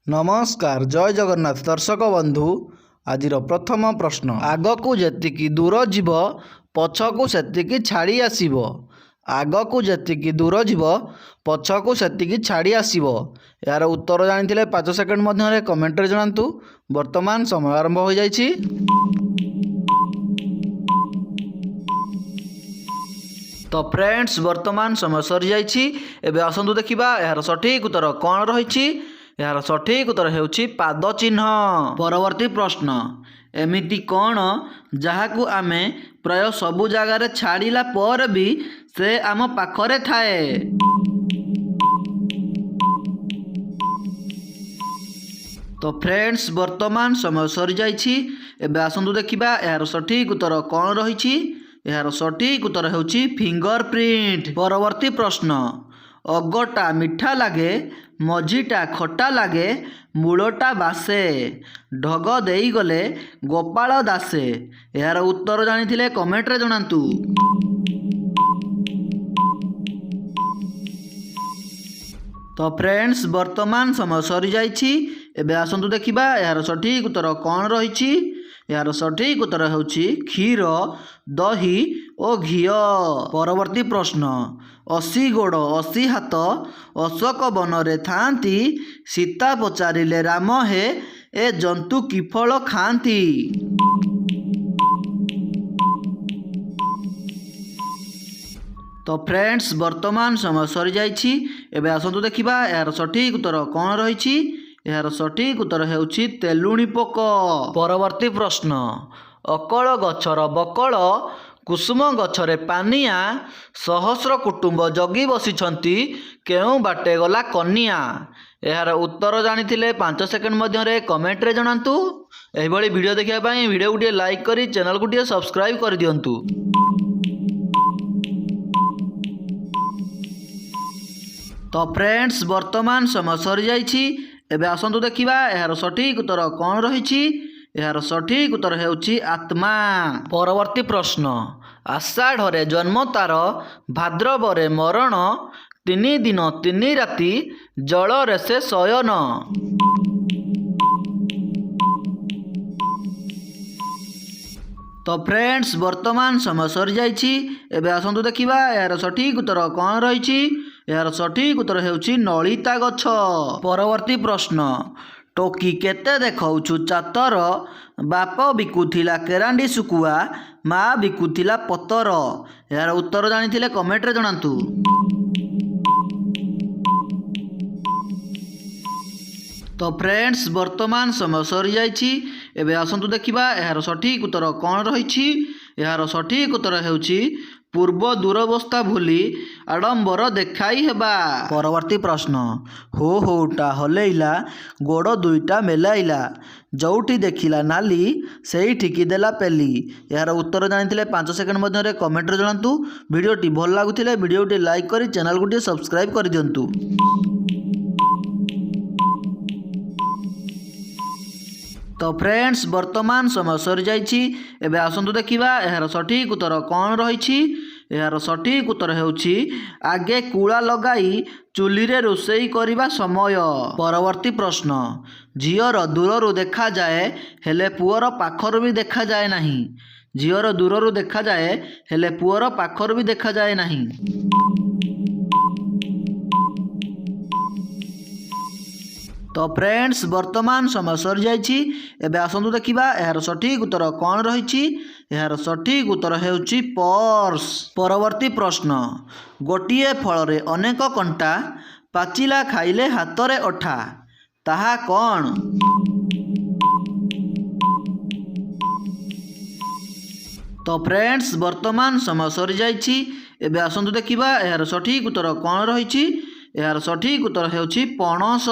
नमस्कार जय जगन्नाथ दर्शक बंधु आज प्रथम प्रश्न आगकू जेतिकी दूर जीव पछकू सेतिकी छाड़ी आसीबो। आगकू जेतिकी दूर जीव पछकू सेतिकी छाड़ी आसीबो। यार उत्तर जानिथिले 5 सेकेंड मध्य कमेंट रे जणांतु। वर्तमान समय आरंभ हो जाइछि। तो फ्रेंड्स वर्तमान समय सरी जाइछि। एबे आसंतु देखिबा यार सठिक उत्तर कोन रहिछि। यार सठिक उत्तर हेउछि पाद चिन्ह। परवर्ती प्रश्न एमिति कौन जहाकू आमे प्राय सबु जगार छाड़िला पर भी से आम पाखरे थाए। तो फ्रेंड्स वर्तमान समय सरी जाइछि। एबे आसंतु देखिबा यार सठिक उत्तर कोन रहिछि। यार सठिक उत्तर हेउछि फिंगरप्रिंट। परवर्ती प्रश्न अगटा मिठा लागे मझीटा खटा लागे मूलटा बासे ढग देई गले गोपाल दासे। यार उत्तर जानिथिले कमेंट रे जणांतु। तो फ्रेंड्स वर्तमान समय सरी जाइछि। एबे आसंतु देखिबा यार सठिक उत्तर कोन रहिछि। यार सठिक उत्तर हेउछि क्षीर दही और घी। परवर्ती प्रश्न 80 गोड़ 80 हाथ अशोक वन रे थांती सीता पचारिले राम हे ए जंतु कि फल खांती। तो फ्रेंड्स वर्तमान समय सरी जाइछि। एबे आसंतु देखिबा यार सठिक उत्तर कोन रहिछि। यार सठिक उत्तर हेउछि तेलुणी पोक। परवर्ती प्रश्न अकल गछर बकल कुसुम गछरे पानिया सहस्र कुटुंब जगी बसिछंती केउ बाटे गला कन्या। यार उत्तर जानिथिले 5 सेकेंड मध्य कमेंट रे जणांतु। एही भली वीडियो देखिया पई वीडियो गुटिए लाइक करी चैनल गुटिए सब्सक्राइब कर दियंतु। तो फ्रेंड्स वर्तमान समय सरी जाइछि। एबे आसंतु देखिबा यार सठिक उत्तर कोन रहिछि। यार सठिक उत्तर हेउछि आत्मा। परवर्ती प्रश्न आषाढ़ जन्म तार भाद्रवरे मरण 3 दिन 3 राति जल रे से शयन। तो फ्रेंड्स वर्तमान समय सरी जाइछि। एबे आसंतु देखिबा यार सठिक उत्तर कोन रहिछि। यार सठिक उत्तर हेउछि नलिता गछ। परवर्ती प्रश्न टोकी केते देखौछु चातर बाप बिकुथिला केरांडी सुकुआ माँ बिकुथिला पतर। यार उत्तर जानिथिले कमेंट रे जणांतु। तो फ्रेंड्स वर्तमान समय सरी जाइछि। एबे आसंतु देखिबा यार सठिक उत्तर कोन रहिछि। यार सठिक उत्तर हेउछि पूर्व दूरवस्था भूली आडंबर देखाई हेबा। परवर्ती प्रश्न हो होटा हलेइला गोड़ दुईटा मेलाइला जोठी देखिला नाली सेई ठिकी देला पेली। यार उत्तर जानिथिले 5 सेकेंड मध्य कमेंट रे जणांतु। वीडियोटी भल लागुथिले वीडियोटी लाइक करी चैनल गुटिए सब्सक्राइब कर दियंतु। तो फ्रेंड्स वर्तमान समय सरी जाइछि। एबे आसंतु देखिबा यार सठिक उत्तर कोन रहिछि। यार सठिक उत्तर हेउछि आगे कूला लगाई चुली रे रोषेई करिबा समय। परवर्ती प्रश्न झियर दूररू देखा जाए हेले पुअर पाखरू भी देखा जाए नहीं। झियर दूररू देखा जाए हेले पुअर पाखरू भी देखा जाए नहीं। तो फ्रेंड्स वर्तमान समय सरी जाइछि। एबे आसंतु देखिबा यार सठिक उत्तर कोन रहिछि। यार सठिक उत्तर हेउछि पर्स। परवर्ती प्रश्न गोटिए फल रे अनेक कंटा पाचिला खाइले हातरे अठा ताहा कोन। तो फ्रेंड्स वर्तमान समय सरी जाइछि। एबे आसंतु देखिबा यार सठिक उत्तर कोन रहिछि। यार सठिक उत्तर हेउछि पणस।